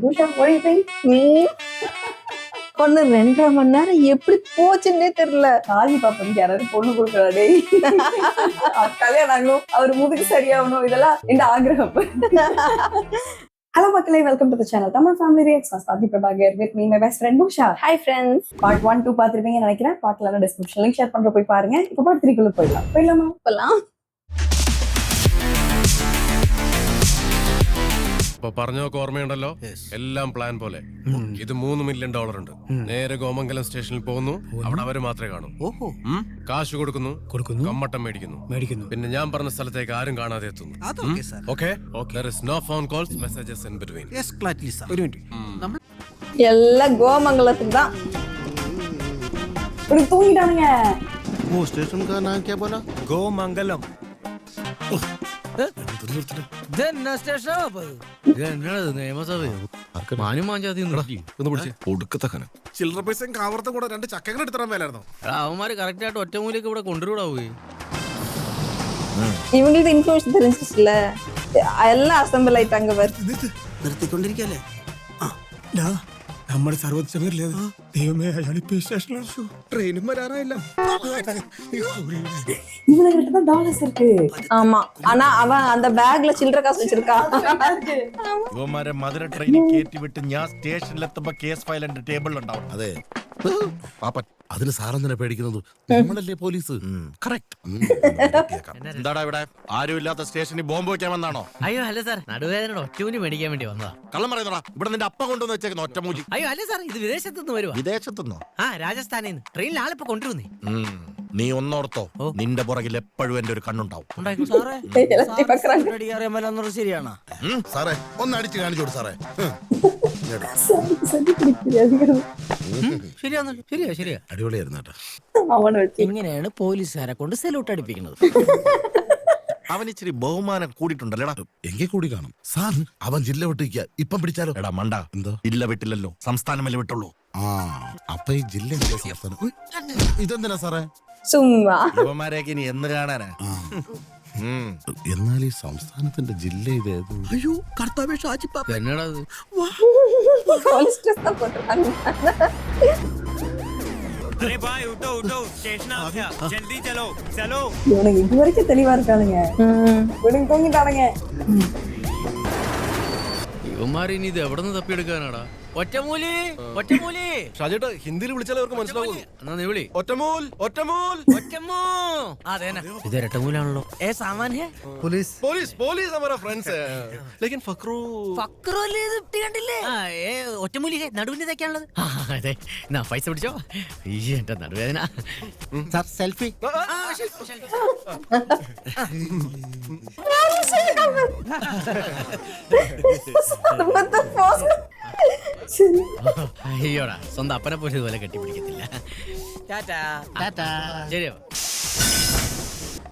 பூஷா what do you think? பொண்ணு 2.5 மணி நேரம் எப்படி போச்சுன்னே தெரியல. காதி பாப்பனுக்கு யாராவது பொண்ணு கொடுக்கறாடே. கல்யாணம் ஆகணும், அவர் முதுகு சரியாகணும், இதெல்லாம் இந்த ஆகிரகம். ஹலோ மக்களே, welcome to the channel Tamil family reacts. நான் Sathi Prabhakar with me my best friend Pusha. Hi friends. Part 1 2 பார்த்திருப்பீங்கன்னு நினைக்கிறேன். பார்ட்ல எல்லாம் டிஸ்கிரிப்ஷன் லிங்க் ஷேர் பண்ற போய் பாருங்க. இப்போ பார்ட் 3 குள்ள போயிடலாமா? போலாம். ഇപ്പൊ പറഞ്ഞൊക്കെ ഓർമ്മയുണ്ടല്ലോ, എല്ലാം പ്ലാൻ പോലെ. ഇത് $3 മില്യൺ ഉണ്ട്. നേരെ ഗോമംഗലം സ്റ്റേഷനിൽ പോകുന്നു, അവിടെ അവര് മാത്രമേ കാണൂ. കാശ് കൊടുക്കുന്നു, കമ്മട്ടം മേടിക്കുന്നു. പിന്നെ ഞാൻ പറഞ്ഞ സ്ഥലത്തേക്ക് ആരും കാണാതെ എത്തുന്നു. No phone calls, messages in between. எல்லாம் கோமங்கலத்துக்கு தான். இப்படி தூங்கிட்டானுங்க. वो स्टेशन का नाम क्या बोला? गोमंगलम. ചില്ലറ പൈസ കാവർത്തും കൂടെ 2 ചക്കങ്ങൾ എടുത്തരാൻ മേലായിരുന്നു. അവന്മാര് കറക്റ്റ് ആയിട്ട് ഒറ്റമൂലിയൊക്കെ ഇവിടെ കൊണ്ടുവിടാ പോയി. இவங்களுக்கு இன்ஃபர்மேஷன் தெரிஞ்சிச்சுல, எல்லாம் அசம்பிள் ஆயிட்டாங்க. നിർത്തിക്കൊണ്ടിരിക്കല്ലേ? നമ്മുടെ സർവോച്ചമല്ലേ ദൈവമേ, അയാളിപ്പോ സ്റ്റേഷനിലാണ്. ട്രെയിനും വരാറായില്ല. இவனுக்கு கிட்ட தான் டாலர்ஸ் இருக்கு. ஆமா, ஆனா அவன் அந்த பேக்ல சில்லற காசு வச்சிருக்கான். ഇവന്മാരെ മധുര ട്രെയിനിൽ കയറ്റി വിട്ട് ഞാൻ സ്റ്റേഷനിലെത്തുമ്പോ കേസ് ഫയൽ എന്റെ ടേബിളിലുണ്ടാവും. അതെ പാപ്പൻ, അതിന് സാറെന്തിനാ പേടിക്കുന്നത്? നമ്മളല്ലേ പോലീസ്. എന്താടാ ഇവിടെ ആരും ഇല്ലാത്ത സ്റ്റേഷനിൽ ബോംബ് വെക്കാൻ വന്നാണോ? അയ്യോ അല്ല സാർ, നടുവേദനയുടെ ഒറ്റമൂലി മേടിക്കാൻ വേണ്ടി വന്നതാ. കള്ളം പറയുന്നടാ, ഇവിടെ നിന്റെ അപ്പം കൊണ്ടുവന്ന് വെച്ചേക്കുന്ന ഒറ്റമൂലി. അയ്യോ അല്ല സാർ, ഇത് വിദേശത്തുനിന്ന് വരുവാ. വിദേശത്തുനിന്നോ? ആ, രാജസ്ഥാനിൽ നിന്ന്. ട്രെയിനിൽ ആളിപ്പോ കൊണ്ടുവന്നേ. നീ ഒന്നോർത്തോ, നിന്റെ പുറകിൽ എപ്പോഴും എന്റെ ഒരു കണ്ണുണ്ടാവും. ശരിയാണോ സാറേ? ഒന്ന് അടിച്ച് കാണിച്ചു കൊടു സാറേ. ശരിയാ. അടിപൊളിയായിരുന്നു കേട്ടോ. ഇങ്ങനെയാണ് പോലീസുകാരെ കൊണ്ട് സല്യൂട്ട് അടിപ്പിക്കുന്നത്. അവൻ ഇച്ചിരി ബഹുമാനം കൂടിയിട്ടുണ്ടല്ലേടാ. എങ്കിൽ കൂടി കാണും സാർ. അവൻ ജില്ല വിട്ടിരിക്കുക. ഇപ്പം പിടിച്ചാലോ? എടാ മണ്ട, എന്തോ ജില്ല വിട്ടില്ലല്ലോ, സംസ്ഥാനമല്ലേ വിട്ടുള്ളൂ. അപ്പൊ ഈ ജില്ല ഇതെന്തിനാ സാറേ? சும்மா യുവമാരെയൊക്കെ ഇനി എന്ന് കാണാനാ? എന്നാൽ ഈ സംസ്ഥാനത്തിന്റെ ജില്ല ഇതേത്? അയ്യോ കർത്താവേ, ഷാജിപ്പാ എന്നടാ ഇത്? போலீஸ் ஸ்டேஷன் தான் போட்டுறாங்க. अरे भाई उठो स्टेशन आ गया, जल्दी चलो. இவனுக்கு இது வரைக்கும் தெளிவா இருக்கானுங்க. இவனுக்கு தூங்கிட்டானுங்க. ഇവന്മാര് ഇനി ഇത് എവിടെ നിന്ന് തപ്പിയെടുക്കാനാടാ? ഒറ്റമൂലി ഷാജേട്ടാ, ഹിന്ദിയിൽ വിളിച്ചാലേ അവർക്ക് മനസ്സിലാവൂ. എന്നാ നീ വിളി. ഒറ്റമൂൽ. ഇത് ഇരട്ടമൂലാണല്ലോ. ഏ സാമാൻ ഹേ? പോലീസ് हमारा फ्रेंड्स है, लेकिन ഫക്രു അല്ലേ ഇത്? ഇട്ട് കണ്ടില്ലേ? ഏ ഒറ്റമൂലി നടുവിന് തേക്കാനുള്ളത്. അതെ, എന്നാ പൈസ പിടിച്ചോ. ഈ എന്റെ നടുവേദന. Sir selfie. അയ്യോടാ, സ്വന്തം അപ്പനെ പോലെ ഇതുപോലെ കെട്ടിപ്പിടിക്കത്തില്ല. ശരിയോ?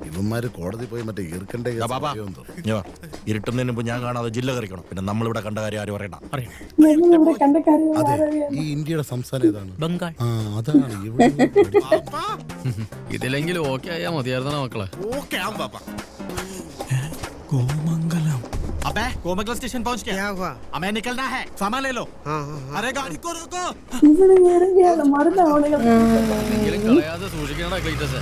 ഇവന്മാര് കോടതി പോയി മറ്റേ ഈർക്കണ്ടേ ഇരുട്ടുന്നതിന് മുമ്പ് ഞാൻ കാണാതെ ജില്ല കറിക്കണം. പിന്നെ നമ്മളിവിടെ കണ്ട കാര്യം ആരും അറിയണ്ട. അതെ, ഈ ഇന്ത്യയുടെ സംസ്ഥാനം ഏതാണ്? ബംഗാൾ. അതാണ് ഇവിടെ. ഇതിലെങ്കിലും ഓക്കെ ആയാ മതിയായിരുന്ന മക്കളെ. ഗോമംഗലം. अबे गोमंगलम स्टेशन पहुंच गया. क्या हुआ? हमें निकलना है, सामान ले लो. अरे गाड़ी को रोको. இவனுங்க இறங்கியால மறந்து அவனுங்க. എങ്കിലും കളയാതെ സൂക്ഷിക്കണടാ ക്ലീറ്റസ്.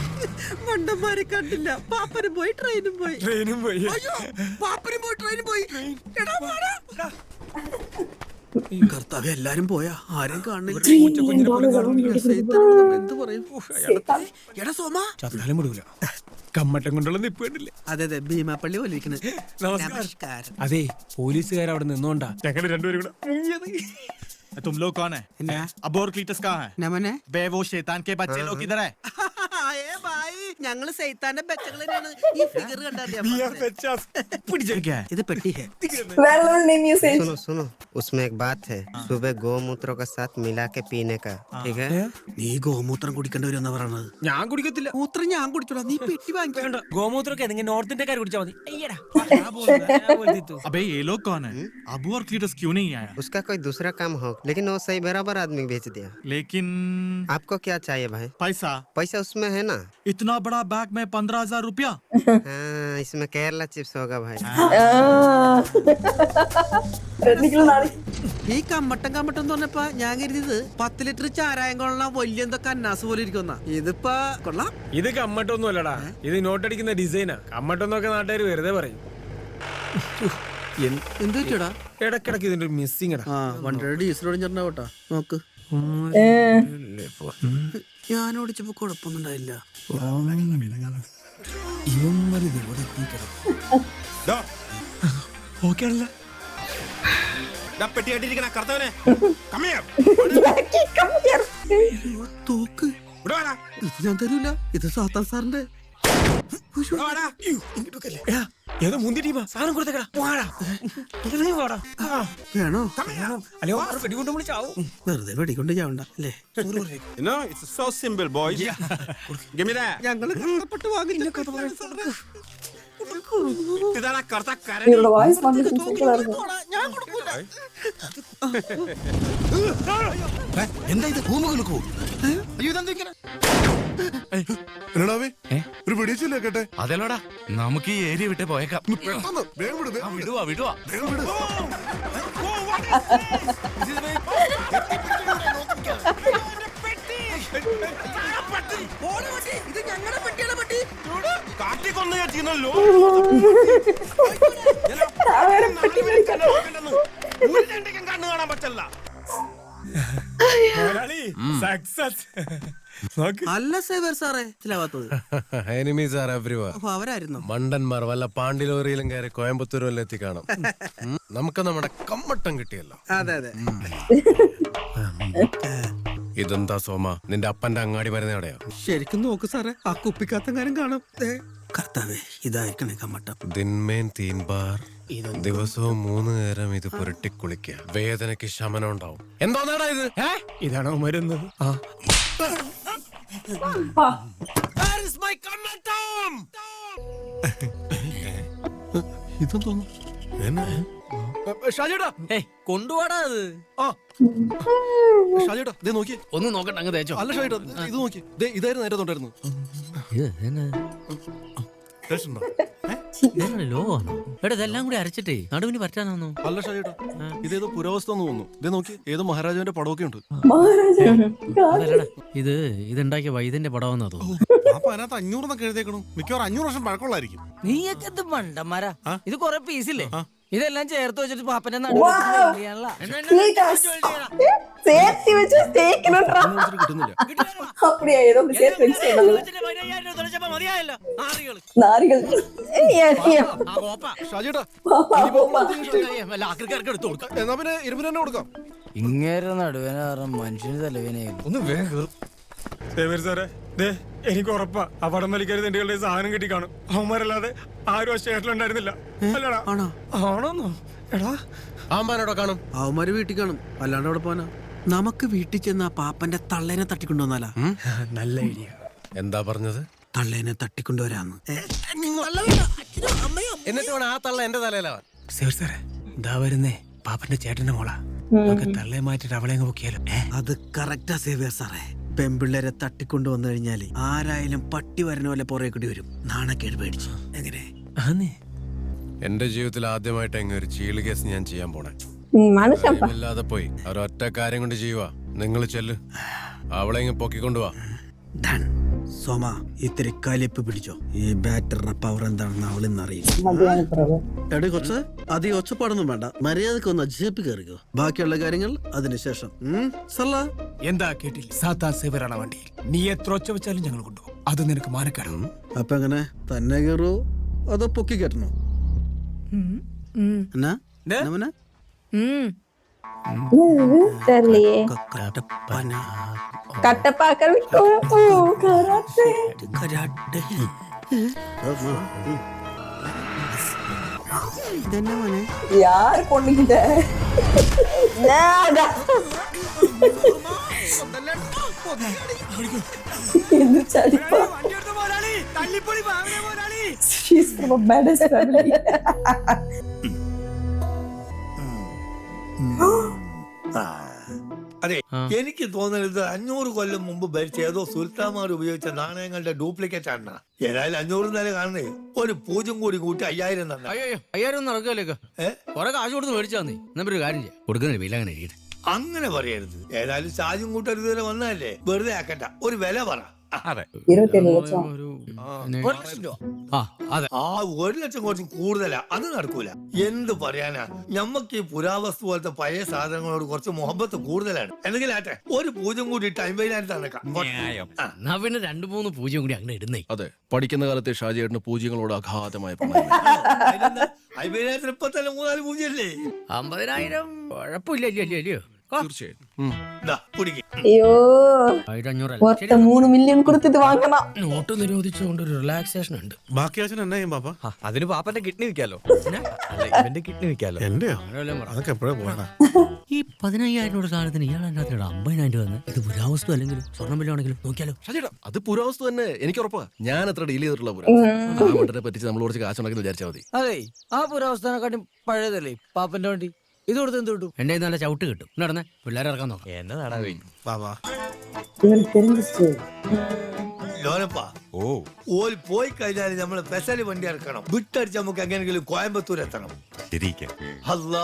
മണ്ടന്മാരെ കണ്ടില്ല. പാപ്പനും പോയി ട്രെയിനും പോയി. അയ്യോ, പാപ്പനും പോയി ട്രെയിനും പോയി. എടാ പോടാ. കർത്താവേ, എല്ലാരും പോയാ? ആരെയും കാണുന്നില്ല. എന്ത് പറയും? എടാ സോമ, ചത്താലും വിടൂല. കമ്മട്ടം കൊണ്ടുള്ള നിപ്പ് കണ്ടില്ലേ? അതെ, ഭീമാപ്പള്ളി പോലെ ഇരിക്കുന്നത്. നമസ്കാരം. അതെ, പോലീസുകാർ അവിടെ നിന്നോണ്ടാ ഞങ്ങൾ രണ്ടുപേരും കൂടെ. तुम लोग कौन है? अब और क्लीटस कहाँ है? നമനെ बे वो शैतान के बच्चे लोग किधर है? ഞങ്ങള് സൈത്താന്റെ ബെച്ചകളാണ്. ഈ ഫിഗർ കണ്ടാ क्या है? ഇത് പെട്ടി ഹേ. வேற level name usage. सुनो, उसमें एक बात है. सुबह गौमूत्रों के साथ मिला के पीने का, ठीक है? നീ ഗോമൂത്രം കുടിക്കേണ്ടവരെന്നാ പറയണത്. ഞാൻ കുടിക്കത്തില്ല. മൂത്രം ഞാൻ കുടിച്ചോളാം, നീ പെട്ടി വാങ്ങിക്കണ്ട. ഗോമൂത്രമൊക്കെ നിങ്ങൾ നോർത്ത് ഇന്ത്യക്കാർ കുടിച്ചാൽ മതി. अबे ये लोग कौन है? अबू और क्लीटस क्यों नहीं आया? उसका कोई दूसरा काम हो, लेकिन वो सही बराबर आदमी भेज दिया. लेकिन आपको क्या चाहिए भाई? पैसा पैसा उसमें है ना. इतना बड़ा बड़ा बैग में 15,000 रुपया। हाँ इसमें केरला चिप्स होगा भाई. ഈ കമ്മട്ടം എന്ന് പറഞ്ഞപ്പോ ഞാൻ കരുതിയത് 10 ലിറ്റർ ചാരായം കൊള്ളാൻ വലിയ എന്തൊക്കെ അന്നാസ് പോലെ ഇരിക്കുന്ന. ഇതിപ്പോ കൊള്ളാം. ഇത് കമ്മട്ടൊന്നും അല്ലടാ, ഇത് നോട്ടടിക്കുന്ന ഡിസൈനാ. കമ്മട്ടൊന്നൊക്കെ നാട്ടുകാർ വെറുതെ പറയും. എന്ത് പറ്റിയടാ? ഇടക്കിടക്ക് ഇതിന്റെ ഒരു മിസ്സിംഗ്. വണ്ടിയുടെ ഡീസൽ ഓടിച്ചിട്ടുണ്ടാവട്ടാ നോക്ക്. ഞാൻ ഓടിച്ചപ്പോ കുഴപ്പമൊന്നും ഉണ്ടായില്ല. ഓക്കെ ആണല്ലോ. തോക്ക് ഇത് ഞാൻ തരൂല, ഇത് സാത്താൻ സാറിന്റെ. ഏതോ മുന്തി ടീമാ, സാധനം കൊടുത്തേക്കടാ. വേണോ? അല്ലയോ വെടികൊണ്ട് വിളിച്ചാവും. വെറുതെ വെടികൊണ്ട് ചാവണ്ട അല്ലേ? It's so simple, boys. Give me that. ഞങ്ങള് കഷ്ടപ്പെട്ട് വാങ്ങിച്ച ഇതാണ് കറുത്ത കരടി. ഇവരുടെ വായിസ് നല്ല സംസാരിക്കലായിരുന്നു. എന്താ ഇത്? ഭൂമി കുലുക്കൂ. എന്നടാവേ ഒരു വെടിച്ചില്ലേ കേട്ടെ? അതെല്ലോടാ, നമുക്ക് ഈ ഏരിയ വിട്ടേ പോയേക്കാം. പെട്ടെന്ന് വേഗം വിട്, വേഗം വിട്. വിടുവാ. വേഗം വിട്. കാട്ടിക്കൊന്നു ചെയ്യുന്നല്ലോ. കണ്ണു കാണാൻ പറ്റല്ല. സക്സസ്. അല്ല സേവർ സാറേ ചിലവാത്തത്. Enemies R everywhere. അവരായിരുന്നു മണ്ടന്മാർ വല്ല പാണ്ടിലോറിയിലും കയറി കോയമ്പത്തൂർ വല്ല എത്തിക്കാണും. നമുക്ക് നമ്മുടെ കമ്മട്ടം കിട്ടിയല്ലോ. അതെ അതെ. ഇതെന്താ സോമ, നിന്റെ അപ്പന്റെ അങ്ങാടി വരുന്ന എവിടെയോ? ശരിക്കും നോക്ക് സാറേ, ആ കുപ്പിക്കകത്തെങ്ങാനും കാണും. കർത്താവേ, ഇതായിരിക്കണേ കമ്മട്ടം. ദിൻമേൻ തീൻ ബാർ, ദിവസവും 3 നേരം ഇത് പുരട്ടി കുളിക്കുക. വേദനയ്ക്ക് ശമനം ഉണ്ടാവും. എന്താടാ ഇത്? ഇതാണോ മരുന്ന്? ഇതെന്തോന്നു? ഷാജിടാ കൊണ്ടുപോടാ അത്. ഷാജിട്ടാ ദേ നോക്കി. ഒന്ന് നോക്കട്ടെ, അങ്ങ് തേച്ചോ. അല്ല ഷാജിട്ടാ ഇത് നോക്കി. ഇതായിരുന്നു നേരെ തൊണ്ടായിരുന്നു. എടാ ഇതെല്ലാം കൂടി അരച്ചിട്ടേ നടുവിന് പറ്റാനാന്നോ? അല്ല ഷാജിട്ടാ, ഇതേതോ പുരാവസ്ഥ തോന്നുന്നു. ഇതേ നോക്കി, ഏതോ മഹാരാജാവിന്റെ പടമൊക്കെ ഉണ്ട്. അതല്ലടാ, ഇതുണ്ടാക്കിയ വൈദ്യന്റെ പടമെന്നാ തോന്നുന്നു. അപ്പൊ അതിനകത്ത് 500 എഴുതേക്കണു. മിക്കവാറും 500 വർഷം പഴക്കമുള്ളായിരിക്കും. നീയൊക്കെ ഇത് മണ്ടന്മാരാ. ഇത് കൊറേ പീസില്ലേ, ഇതെല്ലാം ചേർത്ത് വെച്ചിട്ട് പാപ്പന്റെ சேர்த்து வச்சு தேய்க்கணும்ன்றா. കിട്ടുന്നില്ല. அப்படியா? ஏதோ ஒண்ணு சேர்த்து வச்சுட்டாங்க. നാരികൾ. ഷാജിട്ടാ എന്നാ പിന്നെ ഇരുമ്പിന് തന്നെ കൊടുക്കാം. ഇങ്ങേരെ നടുവേന കാരണം മനുഷ്യന് തലവേനയായിരുന്നു. ഒന്ന് വേഗം സാറേ, എനിക്ക് ഉറപ്പാ ആ പടം വലിക്കാരി നിന്റെ സാധനം കിട്ടി കാണും. അവന്മാരല്ലാതെ ആരും ആ സ്റ്റേഷനിലുണ്ടായിരുന്നില്ല. അല്ലടാ? ആണോന്നോ? എടാ ആമ്പാനോടെ കാണും. അവന്മാര് വീട്ടിൽ കാണും, അല്ലാണ്ട് അവിടെ പോനാ. നമുക്ക് വീട്ടിൽ ചെന്ന് ആ പാപ്പന്റെ തള്ളേനെ തട്ടിക്കൊണ്ടുവന്നാലാ? നല്ല ഐഡിയ. എന്താ പറഞ്ഞത്? തള്ളേനെ തട്ടിക്കൊണ്ടുവരാന്ന്. എന്നിട്ട് വേണം ആ തള്ള എന്റെ തലയിലാവാൻ. സാറേ ഇതാ വരുന്നേ പാപ്പന്റെ ചേട്ടന്റെ മോളാ. തള്ളയെ മാറ്റിട്ട് അവളെ അങ്ങ് പൊക്കിയാലോ? അത് കറക്റ്റാ സേവിയർ സാറേ. പെമ്പിള്ളേരെ തട്ടിക്കൊണ്ടു വന്നു കഴിഞ്ഞാല് ആരായാലും പട്ടി വരണ പോലെ പുറകെ കൂടി വരും. നാണക്കേട് പേടിച്ചു. എങ്ങനെ? എന്റെ ജീവിതത്തിൽ ആദ്യമായിട്ട് എങ്ങനെ ഒരു ചീള് കേസ് ഞാൻ ചെയ്യാൻ പോണേ. ഇല്ലാതെ പോയി ഒരൊറ്റ കാര്യം കൊണ്ട് ചെയ്യുവാ. നിങ്ങൾ ചെല്ല്, അവളെ ഇങ്ങ് പൊക്കിക്കൊണ്ടുവാ. സോമ ഇത്തിരി കലിപ്പ് പിടിച്ചോ. ഈ ബാറ്ററിന്റെ പവർ എന്താണെന്ന് അവളിന്നറിയില്ല. എടി കൊച്ച്, അത് ഈ ഒച്ചപ്പാടൊന്നും വേണ്ട, മര്യാദക്ക് ഒന്ന് ജേപ്പ് കയറിക്കോ. ബാക്കിയുള്ള കാര്യങ്ങൾ അതിനുശേഷം. എന്താ കേട്ടില്ല? സാത്താ സേവറാണ് വണ്ടിയിൽ. നീ എത്ര ഒച്ച വെച്ചാലും ഞങ്ങൾ കൊണ്ടുപോകും. അത് നിനക്ക് മാനക്കേടാണ്. അപ്പൊ എങ്ങനെ, തന്നെ കയറോ അതോ പൊക്കി കയറ്റണോ? എന്നാ தெரியலையே. കട്ടപ്പന கட்டப்பாக்கல் கராத்தே. ഇതെന്നാ മോനെ? யார் பொண்ணுகிட்ட ചടിപ്പാ. She's from a baddest family. അതെ, എനിക്ക് തോന്നുന്നത് 500 കൊല്ലം മുമ്പ് ഭരിച്ച ഏതോ സുൽത്താൻമാർ ഉപയോഗിച്ച നാണയങ്ങളുടെ ഡ്യൂപ്ലിക്കേറ്റ് ആണ്. ഏതായാലും 500 നില കാണുന്നേ, ഒരു 0 കൂടി കൂട്ടി 5000 തന്നെ. അയ്യോ 5000 നടക്കല്ലേക്ക് കുറെ കാശ് കൊടുത്ത് മേടിച്ചാ നീ എന്നാ ഒരു കാര്യം ചെയ്യാം കൊടുക്കുന്നില്ല വില അങ്ങനെ ഇരിക്കട്ടെ. അങ്ങനെ പറയരുത്. ഏതായാലും ചാർജും കൂട്ടരുത് വരെ വന്നതല്ലേ, വെറുതെ ആക്കണ്ട, ഒരു വില പറ. 27 ലക്ഷം. 1 ലക്ഷം രൂപ. ആ അതെ. 1 ലക്ഷം കുറച്ച് കൂടുതലാ, അത് നടക്കൂല. എന്ത് പറയാനാ, ഞമ്മക്ക് ഈ പുരാവസ്തു പോലത്തെ പഴയ സാധനങ്ങളോട് കുറച്ച് മുഹബത്ത് കൂടുതലാണ്. എന്തെങ്കിലും ആട്ടെ, ഒരു 0 കൂടി 50,000 തന്നേക്കാം. എന്നാ പിന്നെ 2-3 പൂജ്യം കൂടി അങ്ങനെ ഇടുന്നേ. അതെ, പഠിക്കുന്ന കാലത്തെ ഷാജിയേട്ടന് പൂജ്യങ്ങളോട് അഗാധമായ പ്രണയം. 50,000 ഇപ്പൊ തന്നെ 3-4 പൂജ്യല്ലേ. 50,000 കുഴപ്പമില്ല. അല്ലയോ തീർച്ചയായും. അയ്യോ 1500 മൊത്തം 3 മില്യൺ കൊടുത്തിട്ട് വാങ്ങണം. നോട്ട് നിരോധിച്ചുകൊണ്ട് ഒരു റിലാക്സേഷൻ ഉണ്ട്. ബാക്കി അച്ഛൻ എന്നാ ചെയ്യും പാപ്പ? അതിന് പാപ്പന്റെ കിഡ്നി വിൽക്കാലോ. ഇവന്റെ കിഡ്നി വിൽക്കാലോ. എന്റെയോ? അതൊക്കെ എപ്പോഴാ പോകണ? ഈ 15,000 സാധനത്തിന് ഇയാൾ അതിനകത്ത് 50,000 വന്ന് ഇത് പുരാവസ്തു അല്ലെങ്കിലും സ്വർണ്ണം വല്ലതാണെങ്കിലും നോക്കിയാലോ. ഷാജിയേട്ടാ, അത് പുരാവസ്തു തന്നെ, എനിക്ക് ഉറപ്പാ. ഞാൻ എത്ര ഡീൽ ചെയ്തിട്ടുള്ള പുരാവസ്തു. ആ വണ്ടിനെ പറ്റിച്ച് നമ്മൾ കുറച്ച് കാശുണ്ടെങ്കിൽ വിചാരിച്ചാൽ മതി. അതെ, ആ പുരാവസ്ഥാനെക്കാട്ടും പഴയതല്ലേ പാപ്പന്റെ വണ്ടി. ഇത് കൊടുത്ത് എന്ത് കിട്ടും? എന്റെ നല്ല ചവിട്ട് കിട്ടും. നടന്നേ പിള്ളേരെ ഇറക്കാൻ നോക്കാം. എന്നതാടാ പാപ്പാ ഓല് പോയി കഴിഞ്ഞാൽ നമ്മള് പെസല് വണ്ടി ഇറക്കണം. വിട്ടടിച്ച് നമുക്ക് എങ്ങനെയെങ്കിലും കോയമ്പത്തൂർ എത്തണം. അല്ലാ,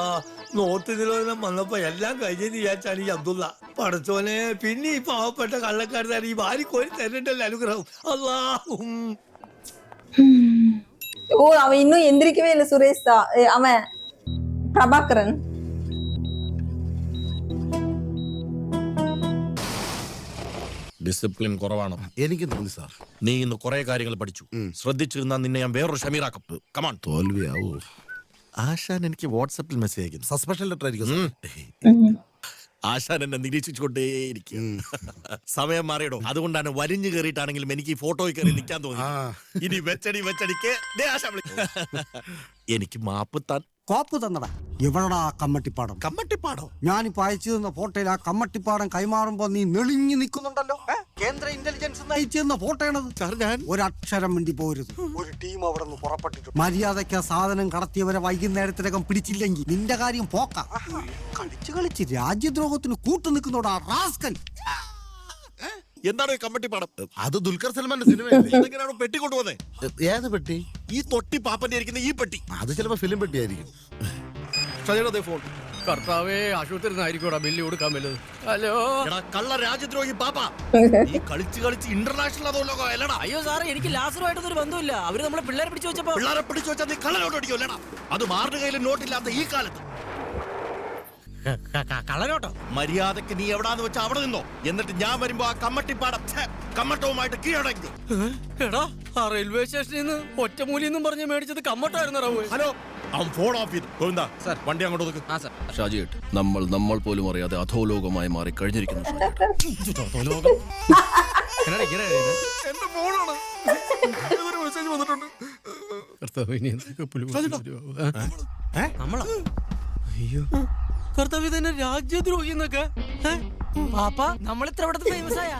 നോട്ട് നിരോധനം വന്നപ്പോ എല്ലാം കഴിഞ്ഞെന്ന് വിചാരിച്ചാണ് ഈ അബ്ദുള്ള. പടച്ചോനെ, പിന്നെ ഈ പാവപ്പെട്ട കള്ളക്കാരനാണ് ഈ വാരി കോരി തരണ്ടല്ലോ അനുഗ്രഹം. അല്ലാ, ഓ അവൻ இன்னும் எந்திரிக்கவே இல்ல சுரேஷ் தான். அவன் பிரபாகரன். ഡിസിപ്ലിൻ കുറവാണ്. എനിക്ക് തോന്നി സാർ. നീ ഇന്ന് കുറെ കാര്യങ്ങൾ പഠിച്ചു. ശ്രദ്ധിച്ചിരുന്ന നിന്നെ ഞാൻ വേറൊരു ഷമീറാക്കും. കമാൺ. തോൽവിയാവൂ. ആശാൻ എനിക്ക് വാട്സാപ്പിൽ മെസ്സേജ് അയക്കും. സസ്പെൻഷൻ ലെറ്റർ ആയിരിക്കും. ആശാൻ എന്നെ നിരീക്ഷിച്ചുകൊണ്ടേയിരിക്കും. സമയം മാറിയിടോ, അതുകൊണ്ടാണ് വലിഞ്ഞു കയറിയിട്ടാണെങ്കിലും എനിക്ക് ഈ ഫോട്ടോയിൽ കയറി നിൽക്കാൻ തോന്നി. ഇനി വെച്ചടിക്ക് എനിക്ക് മാപ്പ് താൻ. കോപ്പ് തന്നടാ. എവിടെടാ കമ്മട്ടിപ്പാടം? കമ്മട്ടിപ്പാടോ? ഞാനിപ്പോ അയച്ചു തന്ന ഫോട്ടോയിൽ ആ കമ്മട്ടിപ്പാടം കൈമാറുമ്പോ നീ നെളിഞ്ഞു നിൽക്കുന്നുണ്ടല്ലോ. കേന്ദ്ര ഇന്റലിജൻസ് അയച്ചു തന്ന ഫോട്ടോയാണത്. ഞാൻ ഒരക്ഷരം വേണ്ടി പോരുത്. ഒരു ടീം അവിടെ നിന്ന് പുറപ്പെട്ടിട്ടുണ്ട്. മര്യാദയ്ക്ക് ആ സാധനം കടത്തിയവരെ വൈകുന്നേരത്തിനകം പിടിച്ചില്ലെങ്കിൽ നിന്റെ കാര്യം പോക്ക. കളിച്ച് രാജ്യദ്രോഹത്തിന് കൂട്ടു നിൽക്കുന്നോടാ റാസ്കൽ. എന്താണ് കമ്മട്ടിപ്പാടം? അത് ദുൽഖർ സൽമാന്റെ സിനിമ. പെട്ടി കൊണ്ടുപോന്നെ. ഏത് പെട്ടി? ഈ തൊട്ടി പാപ്പന്റെ ഇരിക്കുന്ന ഈ പെട്ടി. അത് ചിലപ്പോ ഫിലിം പെട്ടിയായിരിക്കും. ഷാജിയുടെ ഫോൺ. കർത്താവേ, ആശുപത്രി ബില്ല് കൊടുക്കാൻ വല്ലത്. ഹലോ കള്ള രാജ്യദ്രോഹി പാപ്പ, ഈ കളിച്ച് ഇന്റർനാഷണൽ അതോ ലോകോ അല്ലടാ. അയ്യോ സാറേ, എനിക്ക് ലാസറുമായിട്ടൊന്നും ഒരു ബന്ധമില്ല. അവര് നമ്മളെ പിള്ളേരെ പിടിച്ചു വെച്ചപ്പോ. പിള്ളേരെ പിടിച്ചു വെച്ചാൽ നീ കള്ളനോട്ട് അടിക്കുമല്ലടാ. അത് മാറിന്റെ കയ്യിൽ നോട്ടില്ലാത്ത ഈ കാലത്ത്. കള്ളനോട്ടോ? മര്യാദക്ക് നീ എവിടാന്ന് വെച്ചാ അവിടെ നിന്നോ. എന്നിട്ട് ഞാൻ വരുമ്പോ ആ കമ്മട്ടിപ്പാടം കമ്മട്ടവുമായിട്ട് കീഴടങ്ങി. എടാ, ആ റെയിൽവേ സ്റ്റേഷനിൽ നിന്ന് ഒറ്റമൂലിന്നും പറഞ്ഞ് മേടിച്ചത് കമ്മട്ടായിരുന്നു. ഹലോ, അവൻ ഫോൺ ഓഫ് ചെയ്തു. ഗോവിന്ദ സാർ, വണ്ടി അങ്ങോട്ട് ഒതുക്ക്. ഷാജിയേട്ട്, നമ്മൾ പോലും അറിയാതെ അധോലോകമായി മാറി കഴിഞ്ഞിരിക്കുന്നു. എന്റെ ഫോണാണ്. മെസ്സേജ് വന്നിട്ടുണ്ട്. അയ്യോ കർത്താവ്, തന്നെ രാജ്യദ്രോഹി എന്നൊക്കെ. പാപ്പ, നമ്മളിത്ര ഇവിടുത്തെ ഫേമസ് ആയ.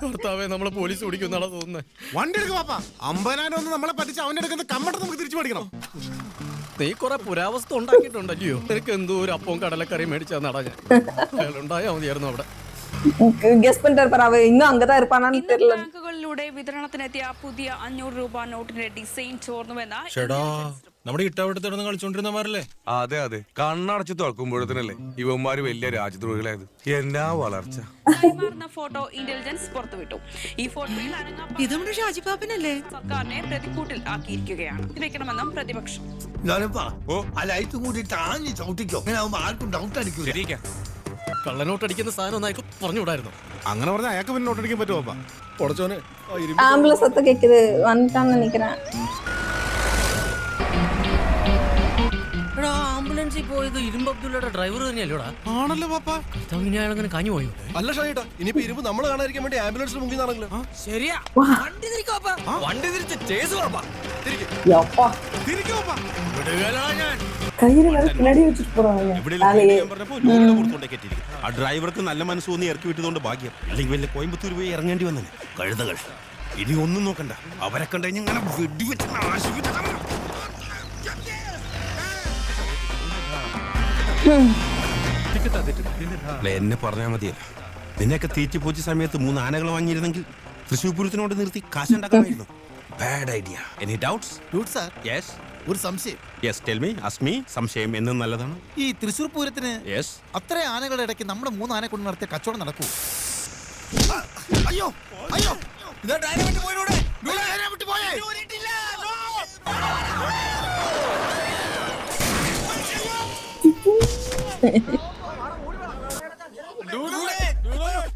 കർത്താവെ, നമ്മളെ പോലീസ് പിടിക്കുന്നാണോ തോന്നുന്നത്. വണ്ടി എടുക്കും പാപ്പ. 50,000 ഒന്ന് നമ്മളെ പറ്റിച്ച് അവന്റെ എടുക്കുന്ന കമ്മട്ടം നമുക്ക് തിരിച്ചു മേടിക്കണം. നീ കുറെ പുരാവസ്തു ഉണ്ടാക്കിയിട്ടുണ്ടല്ലോ. നിനക്ക് എന്തോ ഒരു അപ്പവും കടലക്കറിയും മേടിച്ചാ നടാ. ഞാൻ അയാളുണ്ടായാ മതിയായിരുന്നു അവിടെ. ഗസ് பண்ணிட்டாரு. அவ இன்னும் அங்கதான் இருப்பானான்னு தெரியல. ബാങ്കുകളിലൂടെ വിതരണത്തിനെത്തിയ പുതിയ 500 രൂപ നോട്ടിന്റെ ഡിസൈൻ ചോർന്നുവെന്ന നമ്മുടെ ഇട്ടാവട്ടത്തോടൊന്നും കളിച്ചോണ്ടിരുന്നമാരല്ലേ? അതെ അതെ, കണ്ണടച്ച് തുറക്കുമ്പോഴത്തേനല്ലേ ഇവന്മാര് വലിയ രാജ്യദ്രോഹികളായത്. എന്നാ വളർച്ച. കൈമാറുന്ന ഫോട്ടോ ഇന്റലിജൻസ് പുറത്തുവിട്ടു. ഈ ഫോട്ടോയിൽ ഷാജിപാപ്പനല്ലേ സർക്കാരിനെ പ്രതിക്കൂട്ടിൽ ആക്കിയിരിക്കുകയാണ്. വെക്കണമെന്നും പ്രതിപക്ഷം. ലൈറ്റ് കൂടി താങ്ങി ചവിട്ടിക്കോ, ആർക്കും ഡൗട്ട് അടിക്കും. കള്ളനോട്ട് അടിക്കുന്ന സാധനം ഒന്നായി പറഞ്ഞുകൂടായിരുന്നു. അങ്ങനെ പറഞ്ഞാൽ അയാൾക്ക് പിന്നെ നോട്ടടിക്കാൻ പറ്റുമോ? പൊടച്ചോനെ, ആംബുലൻസ് സത്ത് കേக்குது. வந்துட்டான்னு நினைக்கிறேன். ആംബുലൻസിൽ പോയത് ഇരുമ്പ് അബ്ദുള്ളയുടെ ഡ്രൈവർ തന്നെയല്ലോടാ. ആണല്ലോ പാപ്പ. കർത്താവിനെ അയാളങ്ങനെ കാഞ്ഞു പോയോ? അല്ല ഷാജിയേട്ടാ, ഇനിയിപ്പോ ഇരുമ്പ് നമ്മൾ കാണാതിരിക്കാൻ വേണ്ടി ആംബുലൻസിൽ മുങ്ങി നടക്കില്ല. ശരിയാ, വണ്ടി തിരിക്കോപ്പാ. വണ്ടി തിരിച്ച് ചേസ് ഉറപ്പാ. കയ്യില് വരെ പിന്നാടി വെച്ചിട്ട് പോறாங்க. ആ ഡ്രൈവർക്ക് നല്ല മനസ്സ് തോന്നി ഇറക്കി വിട്ടതുകൊണ്ട് ഭാഗ്യം. അല്ലെങ്കിൽ വലിയ കോയമ്പത്തൂർ പോയി ഇറങ്ങേണ്ടി വന്നേ. കഴുതകൾ ഇനി ഒന്നും നോക്കണ്ട, അവരെ കണ്ടു ഇങ്ങനെ വെടിവെച്ച് അല്ല, എന്നെ പറഞ്ഞാൽ മതിയല്ല. നിന്നെയൊക്കെ തീറ്റിപ്പോച്ച സമയത്ത് 3 ആനകൾ വാങ്ങിയിരുന്നെങ്കിൽ തൃശ്ശൂർ പൂരത്തിനോട് നിർത്തി കാശുണ്ടാക്കാമായിരുന്നു. Bad idea. Any doubts? Sir yes. ഒരു സംശയം. Yes, tell me. അസ്മി. സംശയം എന്നും നല്ലതാണ്. ഈ തൃശ്ശൂർ പൂരത്തിന് യെസ്. അത്ര ആനകളുടെ ഇടയ്ക്ക് നമ്മുടെ 3 ആനെ കൊണ്ട് നടത്തിയ കച്ചവടം നടക്കൂ? അയ്യോ അയ്യോ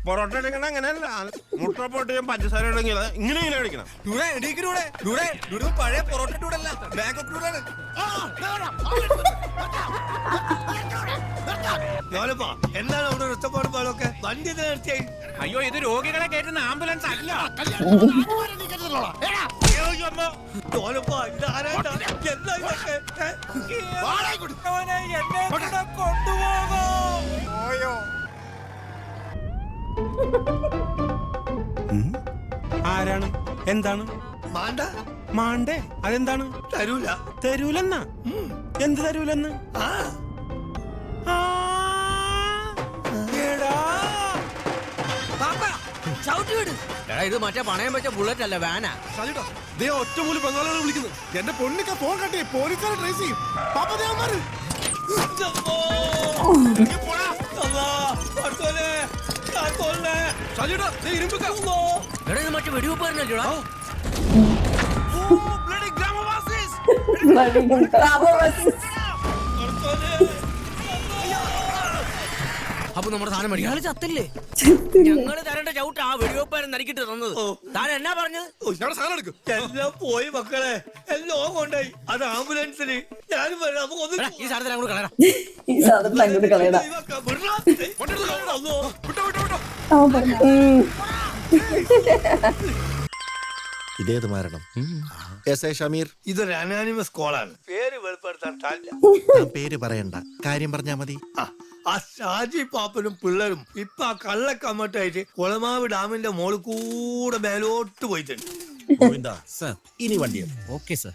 പൊറോട്ട എടുക്കണ അങ്ങനെയല്ല. മുട്ട പൊട്ടി പഞ്ചസാര ഇടങ്ങില്ല. ഇങ്ങനെ അടിക്കണം. പഴയ പൊറോട്ട ടൂടല്ല, ബാങ്കോക്ക് ടൂടാണ്. എന്താണ് അവിടെ ഒറ്റപ്പാട് പാടൊക്കെ? വണ്ടി നിർത്തിയായി. അയ്യോ, ഇത് രോഗികളെ കയറ്റുന്ന ആംബുലൻസ് അല്ല. ആരാണ്? എന്താണ് മാണ്ട? മാണ്ടേ? അതെന്താണ്? തരൂല. തരൂലെന്നാ? എന്ത് തരൂലെന്ന്? ഇത് മറ്റേ പണയം വെച്ച ബുള്ളറ്റ് അല്ല, വാനാ. ഒറ്റമൂലി ബംഗാളികളെ വിളിക്കുന്നു. എന്റെ പൊന്നിക്ക ഫോൺ കട്ടി പോലീസുകാരെ ട്രേസ് ചെയ്യും. മറ്റേ വെടിവെപ്പായിരുന്നല്ലോടാ. അപ്പൊ നമ്മുടെ സാധനം മടിയാള് ചത്തല്ലേ? ഞങ്ങള് തരേണ്ട ചവിട്ട് ആ വെടിവെപ്പാരൻ നരിക്കിട്ട് തന്നത്. താൻ എന്നാ പറഞ്ഞത്? എല്ലാം പോയി മക്കളെ, എല്ലാം കൊണ്ടായി. അത് ആംബുലൻസിന്. ഞാനും വരാം. ഈ സാധനത്തിൽ അങ്ങോട്ട് കളയണം. ഈ സാധനം അങ്ങോട്ട് കളയടാ. ഇതേത് മരണം? S A Shameer. ഇതൊരു അനാനിമസ് കോളാണ്. പേര് വെളിപ്പെടുത്താൻ താല്പര്യം. പേര് പറയണ്ട, കാര്യം പറഞ്ഞാ മതി. ആ ഷാജി പാപ്പനും പിള്ളേരും ഇപ്പൊ ആ കള്ളക്കമ്മട്ടായിട്ട് കുളമാവ് ഡാമിന്റെ മോളിൽ കൂടെ മേലോട്ട് പോയിട്ടുണ്ട്. ഇനി വണ്ടി ഓക്കെ സർ.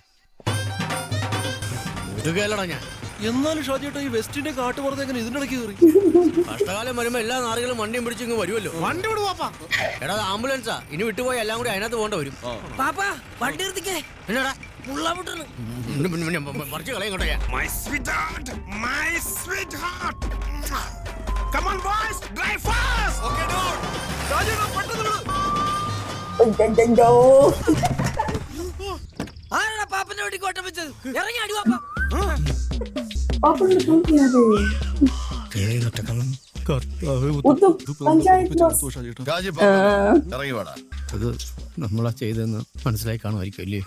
ഒതുകയല്ലടാ ഞാൻ. എന്നാലും ഷാജിയേട്ടാ, ഈ വെസ്റ്റിന്റെ കാട്ടുപുറത്ത് എങ്ങനെ ഇതിന്റെ ഇടയ്ക്ക് കയറി? കഷ്ടകാലം വരുമ്പോ എല്ലാ നാറുകളും വണ്ടിയും പിടിച്ചിങ്ങ് വരുമല്ലോ. വണ്ടി വിടുവാപ്പാ. എടാ, ആംബുലൻസാ. ഇനി വിട്ടുപോയി എല്ലാം കൂടി അതിനകത്ത് പോകേണ്ട വരും. പാപ്പാ, വണ്ടി നിർത്തിക്കേ. എന്നാടാ പറിച്ചു കളയും കേട്ടോ ഞാൻ. My sweetheart, my sweetheart. Come on boys, drive fast. Okay dude. രാജേട്ടാ പെട്ടെന്ന് വിട്. ആരാ പാപ്പന്റെ വീട്ടിൽ കോട്ടം വെച്ചത്? ഇറങ്ങി അടി പാപ്പ. ഇറങ്ങി വേടാ. അത് നമ്മളാ ചെയ്തെന്ന് മനസ്സിലായി കാണുമായിരിക്കും അല്ലേ?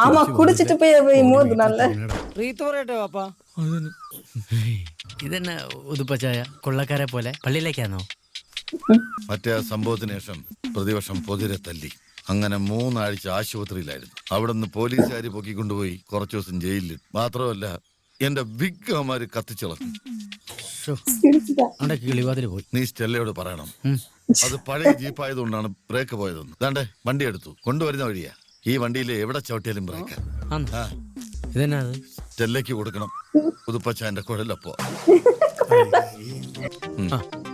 ஆமா குடிச்சிட்டு போய் மோது நல்ல റീത്ത് പറയട്ടെ പാപ്പ. ഇതെന്നെ ഉതുപ്പച്ചായ കൊള്ളക്കാരെ പോലെ പള്ളിയിലേക്കാണോ? മറ്റേ സംഭവത്തിന് ശേഷം പ്രതിവർഷം പൊതിരെ തല്ലി. അങ്ങനെ 3 ആഴ്ച ആശുപത്രിയിലായിരുന്നു. അവിടെ നിന്ന് പോലീസുകാർ പൊക്കിക്കൊണ്ടുപോയി കുറച്ചു ദിവസം ജയിലിൽ. മാത്രമല്ല എന്റെ ബിഗ് അമാര് കത്തിച്ചളഞ്ഞു. കിളിവാതിൽ പോയി. നീ സ്റ്റെല്ലയോട് പറയണം, അത് പഴയ ജീപ്പായതുകൊണ്ടാണ് ബ്രേക്ക് പോയതെന്ന്. ദാണ്ടേ വണ്ടി എടുത്തു കൊണ്ടുവരുന്ന വഴിയാ. ഈ വണ്ടിയിൽ എവിടെ ചവിട്ടിയാലും ബ്രേക്ക്. ഇതെന്നാ? സ്റ്റെല്ലയ്ക്ക് കൊടുക്കണം. പുതുപ്പച്ചാന്റെ കുഴലപ്പോ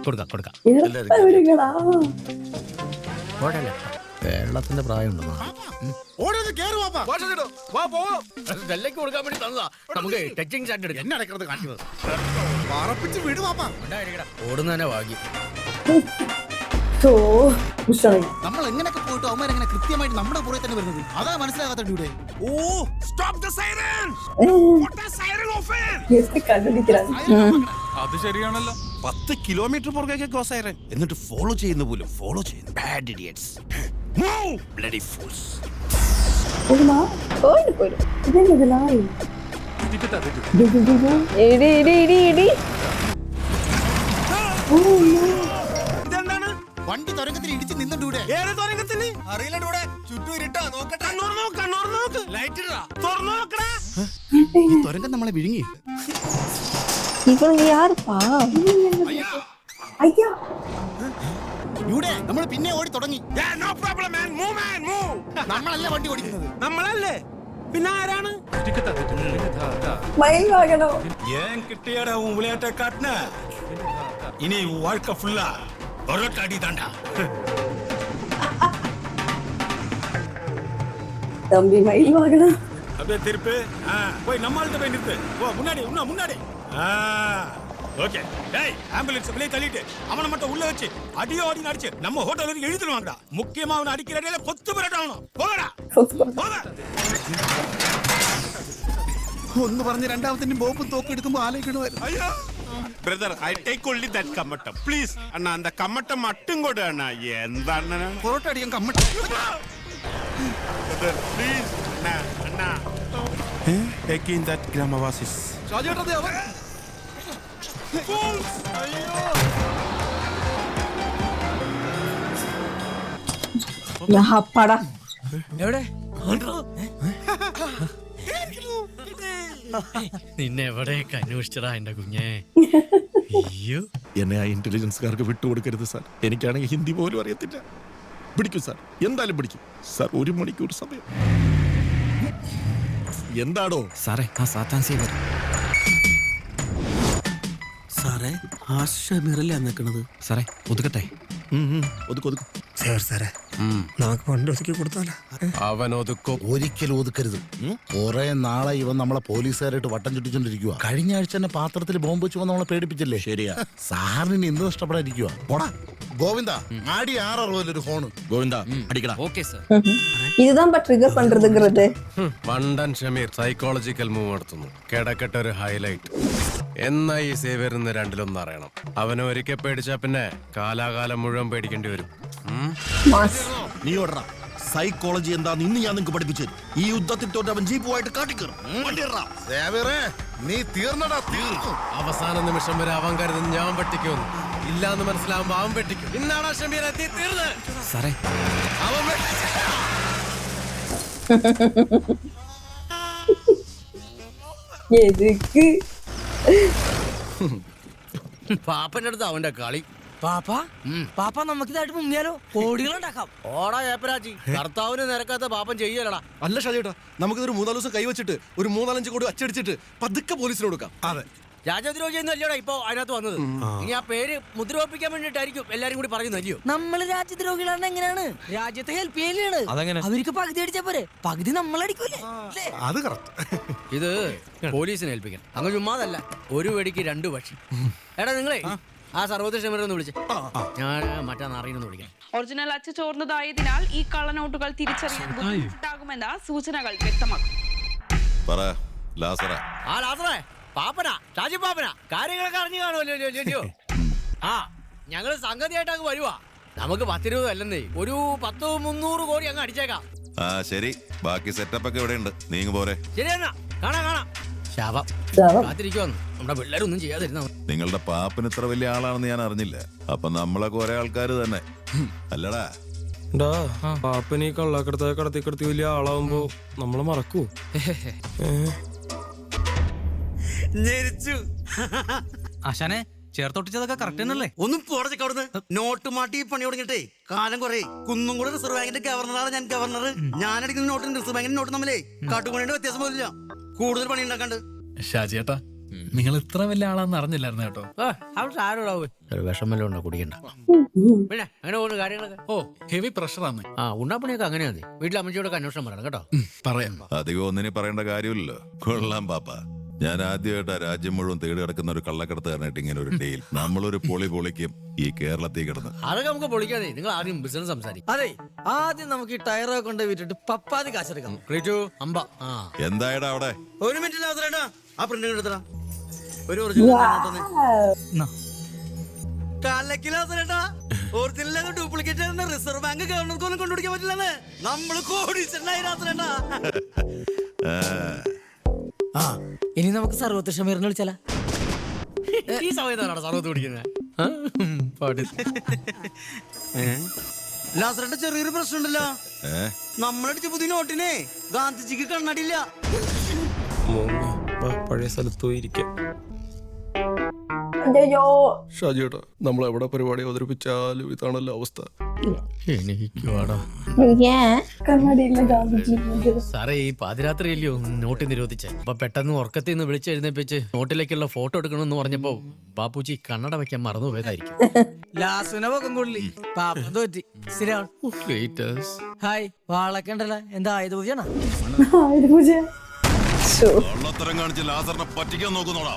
കൊടുക്കാം. കേരളത്തിന്റെ പ്രായമുണ്ടോ? കൊടുക്കാൻ വേണ്ടി തന്നതാ. നമുക്ക് ടച്ചിങ് ചാറ്റ് എടുക്കാം. എന്നെ അടക്കുന്നത് കാണിക്കുന്നത് പറപ്പിച്ച് വിട് പാപ്പാ. ഓടുന്നതന്നെ ഭാഗ്യം. നമ്മൾ എങ്ങനെയൊക്കെ പോയിട്ട് അവന്മാരെങ്ങനെ കൃത്യമായിട്ട് നമ്മുടെ പുറകെ തന്നെ വരുന്നത്? അതാ മനസ്സിലാകാത്ത ഇവിടെ. ഓ, stop the siren. What a siren offense. അത് ശരിയാണല്ലോ. 10 കിലോമീറ്റർ പുറകെ ക്രോസ് ആയിരൻ. എന്നിട്ട് ഫോളോ ചെയ്യുന്ന പോലും ഫോളോ ചെയ്യുന്നു. Bad idiots. Move, bloody fools. ഇതെന്താണ്? വണ്ടി തുരങ്കത്തിൽ ഇടിച്ച് നിന്നിട്ടൂടെ? ഏത് തുരങ്കത്തിന്? അറിയില്ലൂടെ. ചുറ്റും ഇരുട്ടാ. നോക്കട്ടെ. നോക്ക്. ലൈറ്റ് ഇടാ. തുറന്നു നോക്കടാ. ഈ തുരങ്കം നമ്മളെ വിഴുങ്ങി. ഇവൻ യാർപ്പാ? അയ്യാ, ഇവിടെ നമ്മൾ പിന്നെ ഓടി തുടങ്ങി. Yeah, no problem man. Move. നമ്മളല്ല വണ്ടി ഓടിക്കുന്നത്. നമ്മളല്ലേ? പിന്നെ ആരാണ്? മയിൽ വാങ്ങണോ? ഏൻ കിട്ടിയാടാ വിளையாட்ட காட்டின இனி வாழ்க்கை ஃபுல்லா பரோட்டா அடி தாண்டா. தம்பி மயில் வாகனம். அப்படியே திருப்பு. போய் நம்மள்ட்ட போய் நிறுத்து. ஓ முன்னாடி இன்னும் முன்னாடி. ஓகே. டேய் ஆம்புலன்ஸ் வெளியே தள்ளிட்டு அவனை மட்டும் உள்ள வச்சு அடியோ அடி அடிச்சு நம்ம ஹோட்டல் வரைக்கும் எழுதிடுவாங்கடா. முக்கியமா அவனை அடிக்கிற இடையில கொத்து பரோட்டாவணும். போகடா. போக. ഒന്ന് പറഞ്ഞ് രണ്ടാമത്തെ ബോംബും തോക്ക് എടുക്കുമ്പോ ആലോചിക്കണമായിരുന്നു. ஐயோ brother I take only that கம்மட்டம் ப்ளீஸ். அண்ணா அந்த கம்மட்டம் மட்டும் கொடு அண்ணா. எந்த அண்ணா പൊറോട്ട അടിക്കാൻ കമ്മട്ട பிரதர் ப்ளீஸ் அண்ணா அண்ணா. டேக்கிங் தட் கிராமவாசிஸ். ഷാജിയേട്ടൻ അവൻ അപ്പാടാ എവിടെ നിന്നെ എവിടെയൊക്കെ അന്വേഷിച്ചടാ എന്റെ കുഞ്ഞെ. അയ്യോ എന്നെ ആ ഇന്റലിജൻസുകാർക്ക് വിട്ടുകൊടുക്കരുത് സാർ. എനിക്കാണെങ്കിൽ ഹിന്ദി പോലും അറിയത്തില്ല. പിടിക്കും സാർ, എന്തായാലും പിടിക്കും സാർ. 1 മണിക്കൂർ സമയം. എന്താടോ സാറേ ആ സാത്താൻ സേവർ. സാറേ ആ ഷമീറല്ലേ നിൽക്കണത്? സാറേ ഒതുക്കട്ടെ. ഒതുക്കൊതുക്കും സാറേ നമുക്ക് ഫണ്ട് ഒതുക്കി കൊടുത്താലോ? അവൻ ഒതുക്കും. ഒരിക്കലും ഒതുക്കരുത്. കുറെ നാളെ ഇവൻ നമ്മളെ പോലീസുകാരായിട്ട് വട്ടം ചുറ്റിച്ചോണ്ടിരിക്കുക. കഴിഞ്ഞ ആഴ്ച തന്നെ പാത്രത്തിൽ ബോംബ് വെച്ച് നമ്മളെ പേടിപ്പിച്ചില്ലേ? ശരിയാ. സാറിന് ഇന്ന് ഇഷ്ടപ്പെടാതിരിക്കുക. പോടാ ഗോവിന്ദ, ആടി 660 ഫോണ്. ഗോവിന്ദ അടിക്കടാ. Okay sir. இதுதான் ட்ரிகர் பண்றதுங்கிறது. വണ്ടൻ ഷമീർ സൈക്കോളജിക്കൽ മൂവ് നടത്തുന്നു. കിടക്കട്ടെ ഒരു ഹൈലൈറ്റ്. എന്നാ ഈ സേവ്യറിന്ന് രണ്ടിലൊന്നും അറിയണം. അവനെ ഒരിക്കൽ പേടിച്ചാ പിന്നെ കാലാകാലം മുഴുവൻ പേടിക്കേണ്ടി വരും. നീ ഓടറ. സൈക്കോളജി എന്താന്ന് ഇന്ന് ഞാൻ നിങ്ങൾക്ക് പഠിപ്പിച്ചു തരും. ഈ യുദ്ധത്തിൽ തോറ്റ് അവൻ ജീപ്പുമായിട്ട് കാട്ടിക്കറും. നീ തീർന്നടാ, തീർന്നു. അവസാന നിമിഷം വരെ അവൻ കരുതുന്നു ഞാൻ വെട്ടിക്കുന്നു. ഇല്ലാന്ന് മനസ്സിലാവുമ്പോ അവൻ വെട്ടിക്കും. ഇന്നാടാ ഷമീർ എത്തി തീർന്ന്. സാറേ അവൻ எதுக்கு പാപ്പന്റെ അടുത്ത് അവന്റെ കളി. പാപ്പ നമുക്കിതായിട്ട് മുങ്ങിയാലോ? കോടികളുണ്ടാക്കാം. ഓടാ ഏപ്പരാജി. കർത്താവിന് നിരക്കാത്ത പാപ്പൻ ചെയ്യലടാ. അല്ല ഷാജിയേട്ടാ, നമുക്കിതൊരു 3-4 ദിവസം കൈവച്ചിട്ട് ഒരു 3-4 കോടി അച്ചടിച്ചിട്ട് പതുക്കെ പോലീസിന് കൊടുക്കാം. അതെ. രാജ്യദ്രോഹിയൊന്നും അല്ലയോടാ ഇപ്പൊ അതിനകത്ത് വന്നത്. ഇനി ആ പേര് മുദ്രവപ്പിക്കാൻ വേണ്ടിട്ടായിരിക്കും എല്ലാരും കൂടി പറയുന്നു അല്ലയോ? നമ്മള് രാജ്യദ്രോഹികളാണ്. എങ്ങനെയാണ് രാജ്യത്തെ ഹെൽപ്പ് ചെയ്യലാണ്? അവർക്ക് പകുതി അടിച്ചാ പോരെ, പകുതി നമ്മളടിക്കൂലേ? അത് കറക്റ്റ്. ഇത് പോലീസിനെ ഏൽപ്പിക്കണം. അങ്ങ് ചുമ്മാതല്ല, ഒരു വെടിക്ക് 2 പക്ഷി. എടാ നിങ്ങളെ ആ സർവോദയ ക്ഷമരൊന്ന് വിളിച്ചേ. ഞാൻ മറ്റാ നാറിയെന്ന് വിളിക്കാം. ഒറിജിനൽ അച്ച് ചോർന്നതായതിനാൽ ഈ കള്ളനോട്ടുകൾ തിരിച്ചറിയാൻ ബുദ്ധിമുട്ടാകുമെന്ന് സൂചനകൾ വ്യക്തമാക്കും. ആ ലാസറേ, പാപ്പനാ, ഷാജി പാപ്പനാ, കാര്യങ്ങളൊക്കെ അറിഞ്ഞു കാണുമല്ലോ. ആ ഞങ്ങള് സംഗതിയായിട്ട് അങ്ങ് വരുവാ. നമുക്ക് 10-20 അല്ലെന്നേ, ഒരു 100-300 കോടി അങ്ങ് അടിച്ചേക്കാം. ശരി, ബാക്കി സെറ്റപ്പ് ഒക്കെ ഇവിടെ ഉണ്ട്. നീങ്ങ് പോരെ. ശരി എന്നാ, കാണാം. ശാപം കാത്തിരിക്കുവാന്ന് നമ്മുടെ പിള്ളേരൊന്നും ചെയ്യാതിരുന്ന. നിങ്ങളുടെ പാപ്പന് ഇത്ര വലിയ ആളാണെന്ന് ഞാൻ അറിഞ്ഞില്ല. അപ്പൊ നമ്മളൊക്കെ ഒരേ ആൾക്കാര് തന്നെ അല്ലടാ. പാപ്പന് ഈ കള്ളക്കടത്തെ കടത്തി വലിയ ആളാവുമ്പോ നമ്മള് മറക്കൂ. ആശാനെ ചേർത്തൊട്ടിച്ചതൊക്കെ കറക്റ്റ് തന്നെയല്ലേ? ഒന്നും പോടച്ചൊക്കെ അവിടുന്ന്. നോട്ട് മാട്ടി പണി തുടങ്ങിട്ടേ കാലം കുറെ. കുന്നുംകൂടെ റിസർവ് ബാങ്കിന്റെ ഗവർണറാണ് ഞാൻ. ഗവർണർ ഞാനടിക്കുന്ന നോട്ടും റിസർവ് ബാങ്കിന്റെ നോട്ടും തമ്മിലേ കാട്ടുപണിയുടെ വ്യത്യാസം പോലില്ല. കൂടുതൽ പണി ഉണ്ടാക്കാണ്ട്. ഷാജിയേട്ടാ, നിങ്ങൾ ഇത്ര വലിയ ആളാന്ന് അറിഞ്ഞില്ലായിരുന്നു കേട്ടോ. ഒരു വിഷമല്ലോ ഉണ്ടോ കുടിക്കണ്ട. പിന്നെ അങ്ങനെ പോകുന്ന കാര്യങ്ങളൊക്കെ. ഓ ഹെവി പ്രഷറാണ്. ആ ഉണ്ണാപ്പണിയൊക്കെ അങ്ങനെയാ മതി. വീട്ടിൽ അമ്മച്ചിയോടൊക്കെ അന്വേഷണം പറയണം കേട്ടോ. പറയാം. അധികം ഒന്നിനും പറയേണ്ട കാര്യമില്ലല്ലോ. കൊള്ളാം പാപ്പ. ഞാൻ ആദ്യമായിട്ടാ രാജ്യം മുഴുവൻ തേടി കിടക്കുന്ന ഒരു കള്ളക്കടത്തുകാരനായിട്ട് ഇങ്ങനെ ഒരു ഡീൽ. നമ്മളൊരു പൊളിക്കും ഈ കേരളത്തിൽ കിടന്ന്. അതൊക്കെ നമുക്ക് പൊളിക്കാതെ. നിങ്ങൾ ആദ്യം ബിസിനസ് സംസാരിക്കും. അതെ, ആദ്യം നമുക്ക് ഈ ടയറൊക്കെ കൊണ്ട് വിറ്റിട്ട് പപ്പാതി കാശെടുക്കാം. എന്തായടാ അവിടെ? 1 മിനിറ്റ് ലാസറേട്ടാ, ആ പ്രിന്റ് എടുത്തടാ. ഒരു original original duplicate Reserve Bank ഗവർണർക്കൊന്നും കൊണ്ടുപിടിക്കാൻ പറ്റില്ലെന്ന്. നമ്മള് കോടീശ്വരനായി ലാസറേട്ടാ. ഇനി നമുക്ക് സർവത്ത് ഷമീറിനെ വിളിച്ചാലോ? ഈ സമയത്താണ് സർവത്ത് പിടിക്കുന്നത്. ലാസറേട്ട ചെറിയൊരു പ്രശ്നമുണ്ടല്ലോ. നമ്മളടിച്ച പുതിയ നോട്ടിനെ ഗാന്ധിജിക്ക് കണ്ണടിയില്ല. പഴയ സ്ഥലത്ത് പോയിരിക്കാം. അയ്യോ ഷാജിയേട്ടാ നമ്മൾ എവിടെ പരിപാടി അവതരിപ്പിച്ചാലും ഇതാണല്ലോ അവസ്ഥ. കണ്ണാടിയില്ല ഗാന്ധിജി. സാറേ ഈ പാതിരാത്രിയല്ലയോ നോട്ട് നിരോധിച്ചേ. അപ്പൊ പെട്ടെന്ന് ഉറക്കത്തിൽ നിന്ന് വിളിച്ചെഴുന്നേപ്പിച്ച് നോട്ടിലേക്കുള്ള ഫോട്ടോ എടുക്കണമെന്ന് പറഞ്ഞപ്പോ ബാപ്പുജി കണ്ണട വെക്കാൻ മറന്നുപോയതായിരിക്കും. ലാസുന പൊക്കം കൊള്ളി പാപ്പം തോറ്റി. ഹായ് വാളൊക്കെ ഉണ്ടല്ലോ. എന്താ ആയുധ പൂജയാണോ? കള്ളത്തരം കാണിച്ച് ലാസറിനെ പറ്റിക്കാൻ നോക്കുന്നോടാ.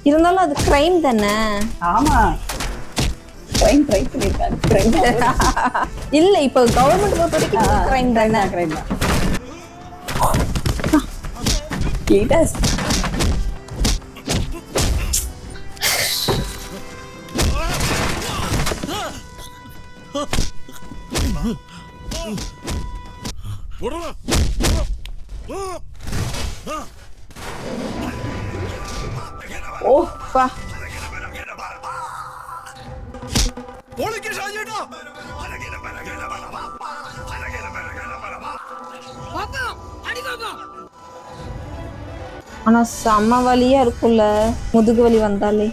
இருந்தாலும் அது கிரைம் தானே. ஆமா கிரைம் ட்ரை பண்ணிருக்காங்க. இல்ல இப்ப கவர்மெண்ட் பொறுத்த வரைக்கும் கிரைம் தானே. கிரைம் தான். லேட்டஸ்ட் ഓ വാ ஆனா செம்ம வலியா இருக்குல்ல முதுகு வலி வந்தாலே.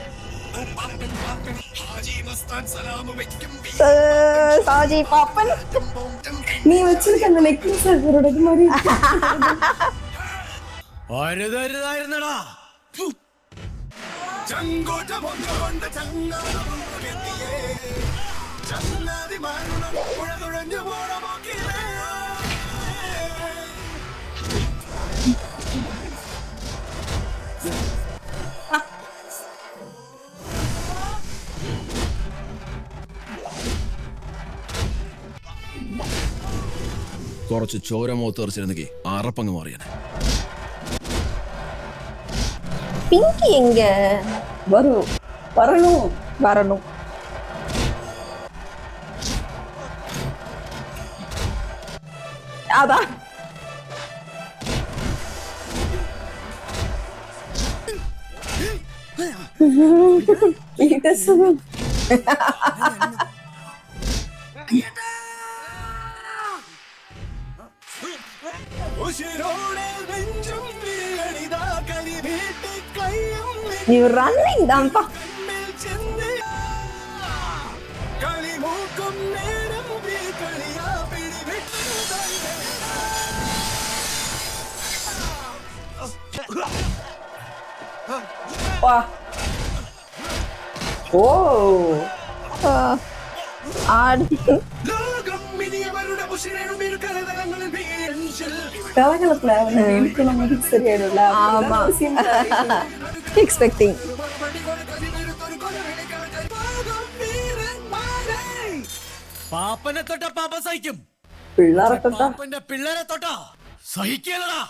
சாஜி பாப்பன் நீ வச்சிருக்க அந்த நெக்லஸ் அவரோட மாதிரி അരുതരുതായിരുന്നടാ. കുറച്ച് ചോര മുഖത്ത് തെറിച്ചിരുന്നെങ്കിൽ അറപ്പങ്ങ് മാറിയാനെ. பிங்கி எங்க வரும்? வரணும் வரணும். அதான் you running தான்ப்பா. வா ஓ ஆடு கலகலப்புல எனக்கு நமக்கு சரியாயிடும்ல. ஆமா எக்ஸ்பெக்டிங். പാപ്പനെ തൊട്ട പാപ്പ സഹിക്കും. പിള്ളേരെ തൊട്ട പാപ്പന്റെ പിള്ളേരെ തൊട്ട സഹിക്കലടാ.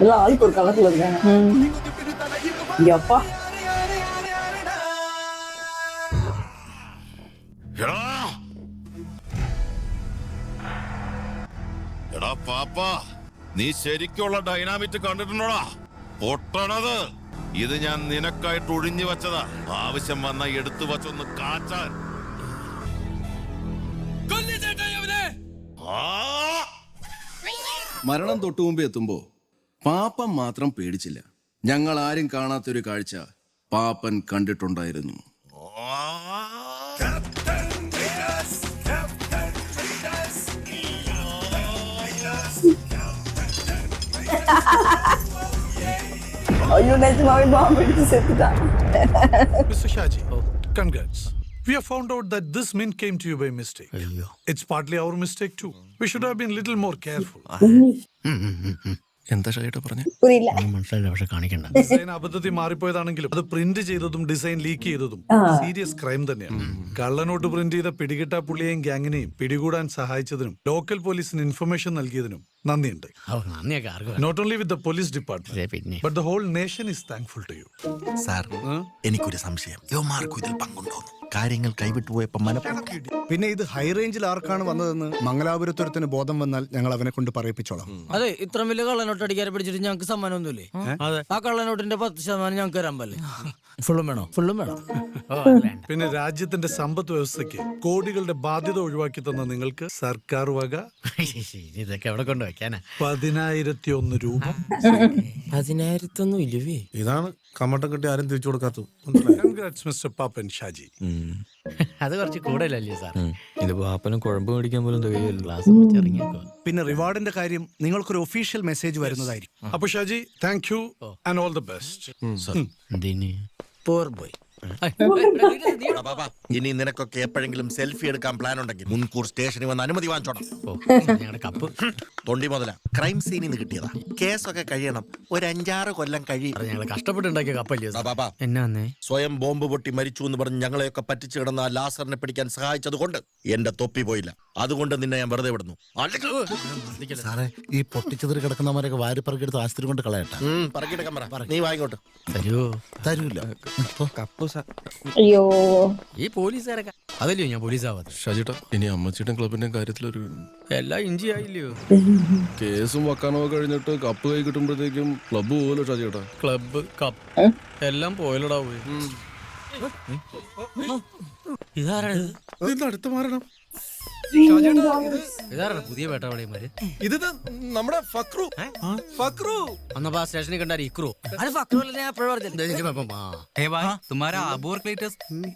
எல்லாம் ஆளுக்கு ஒரு கலர்ல இருக்காங்க. எப்பா എടാ പാപ്പ, നീ ശരിക്കുള്ള ഡൈനാമിറ്റ് കണ്ടിട്ടുണ്ടോടാ? പൊട്ടണത് ഇത് ഞാൻ നിനക്കായിട്ട് ഒഴിഞ്ഞു വെച്ചതാ. ആവശ്യം വന്ന എടുത്തു വച്ചൊന്ന് കാച്ചാൻ. മരണം തൊട്ടു മുമ്പ് എത്തുമ്പോ പാപ്പൻ മാത്രം പേടിച്ചില്ല. ഞങ്ങൾ ആരും കാണാത്തൊരു കാഴ്ച പാപ്പൻ കണ്ടിട്ടുണ്ടായിരുന്നു. ஐயோ நிஜமாவே பாம்பு அடிச்சு செத்துட்டான். Mr. Shaji, congrats. We have found out that this mint came to you by mistake. It's partly our mistake too. We should have been little more careful. എന്താ ഷാജിയേട്ടാ പറഞ്ഞേ? പുരിയില്ല. മനസ്സിലായില്ല, പക്ഷെ കാണിക്കണ്ട. ഡിസൈൻ അബദ്ധത്തിൽ മാറിപ്പോയതാണെങ്കിലും അത് പ്രിന്റ് ചെയ്തതും ഡിസൈൻ ലീക്ക് ചെയ്തതും serious crime തന്നെയാണ്. കള്ളനോട്ട് പ്രിന്റ് ചെയ്ത പിടികിട്ടാ പുള്ളിയെയും ഗ്യാങ്ങിനെയും പിടികൂടാൻ സഹായിച്ചതിനും ലോക്കൽ പോലീസിന് ഇൻഫർമേഷൻ നൽകിയതിനും നന്ദിയുണ്ട്. നന്ദിയൊക്കെ ആർക്കും not only with the police department but the whole nation is thankful to you. Sir, എനിക്കൊരു സംശയം. യോമാർക്കും ഇതിൽ പങ്കുണ്ടോന്ന്? കാര്യങ്ങൾ കൈവിട്ടു പോയപ്പോ പിന്നെ ഇത് ഹൈ റേഞ്ചിൽ ആർക്കാണ് വന്നതെന്ന് മംഗലാപുരത്തൊരുത്തിന് ബോധം വന്നാൽ ഞങ്ങൾ അവനെ കൊണ്ട് പറയിപ്പിച്ചോളാം. അതെ, ഇത്ര വലിയ കള്ളനോട്ട് അടിക്കാരെ പിടിച്ചിട്ട് ഞങ്ങൾക്ക് സമ്മാനമൊന്നുമില്ലേ? ആ കള്ളനോട്ടിന്റെ 10% ഞങ്ങൾക്ക് തരാൻ പറ്റില്ലേ? ഫുള്ളും വേണോ? ഫുള്ളും വേണം. പിന്നെ രാജ്യത്തിന്റെ സമ്പദ് വ്യവസ്ഥയ്ക്ക് കോടികളുടെ ബാധ്യത ഒഴിവാക്കി തന്ന നിങ്ങൾക്ക് സർക്കാർ വക ഇതൊക്കെ എവിടെ കൊണ്ട് വെക്കാനാ? 10,001 രൂപ. 10,000 ഇല്ലവേ. ഇതാണ് കമ്മട്ടം കെട്ടി ആരും തിരിച്ചു കൊടുക്കാത്തത്. കൺഗ്രാറ്റ്സ് മിസ്റ്റർ പാപ്പൻ ഷാജി. അത് കുറച്ച് കൂടുതലല്ലേ സാർ? ഇത് പാപ്പനും കുഴമ്പ് മേടിക്കാൻ പോലും തികയില്ല. ക്ലാസ് ഇറങ്ങിയേക്കോ. പിന്നെ റിവാർഡിന്റെ കാര്യം നിങ്ങൾക്കൊരു ഒഫീഷ്യൽ മെസ്സേജ് വരുന്നതായിരിക്കും. അപ്പൊ Shaji, thank you and all the best. Poor boy. ഇനി നിനക്കൊക്കെ എപ്പോഴെങ്കിലും സെൽഫി എടുക്കാൻ പ്ലാൻ ഉണ്ടെങ്കിൽ മുൻകൂർ സ്റ്റേഷനിൽ വന്ന് അനുമതി വാങ്ങിച്ചോണം. ഞങ്ങളുടെ കപ്പ് തൊണ്ടി മുതല ക്രൈം സീനിൽ നിന്ന് കിട്ടിയതാ. കേസൊക്കെ കഴിയണം, ഒരു 5-6 കൊല്ലം കഴിയും. ഞങ്ങൾ കഷ്ടപ്പെട്ടുണ്ടാക്കിയ കപ്പല്ലേ? എന്നാ സ്വയം ബോംബ് പൊട്ടി മരിച്ചു എന്ന് പറഞ്ഞ് ഞങ്ങളെയൊക്കെ പറ്റിച്ചു കിടന്ന ആ ലാസറിനെ പിടിക്കാൻ സഹായിച്ചത് കൊണ്ട് എന്റെ തൊപ്പി പോയില്ല. അതുകൊണ്ട് നിന്നെ ഞാൻ വെറുതെ വിടുന്നു. സാറേ, ഈ പൊട്ടിച്ചതിൽ കിടക്കുന്നവരൊക്കെ വാരി പറക്കെടുത്ത് ആസ്തി കൊണ്ട് കളയട്ടെ. പറക്കിയെടുക്കാൻ പറ. നീ വാങ്ങിക്കോട്ടെ. തരൂല്ല. അയ്യോ, ഈ പോലീസുകാരൊക്കെ അതല്ലയോ ഞാൻ പോലീസാവാത്ത. ഷാജിട്ടാ, ഇനി അമ്മച്ചിയുടെ ക്ലബിന്റെ കാര്യത്തിലൊരു എല്ലാം ഇഞ്ചി ആയില്ലയോ? കേസും വക്കാനോ കഴിഞ്ഞിട്ട് കപ്പ് കൈ കിട്ടുമ്പോഴത്തേക്കും ക്ലബ്ബ് പോലോ ഷാജിട്ടാ. ക്ലബ്ബ് കപ്പ് എല്ലാം പോയലടാ പോയി. ഇതാരാണ്? അടുത്ത മാറണം. ഇതാരാണ് പുതിയ വേട്ടവാളിയന്മാര്? ഇത് നമ്മുടെ ഫക്രു. ഫക്രു അന്നപ്പോ ആ സ്റ്റേഷനിൽ കണ്ടാൽ ഇക്രു. അത് ഫക്രുവല്ല, ഞാൻ എപ്പോഴും പറഞ്ഞത്. तुम्हारा अबोर क्लेटस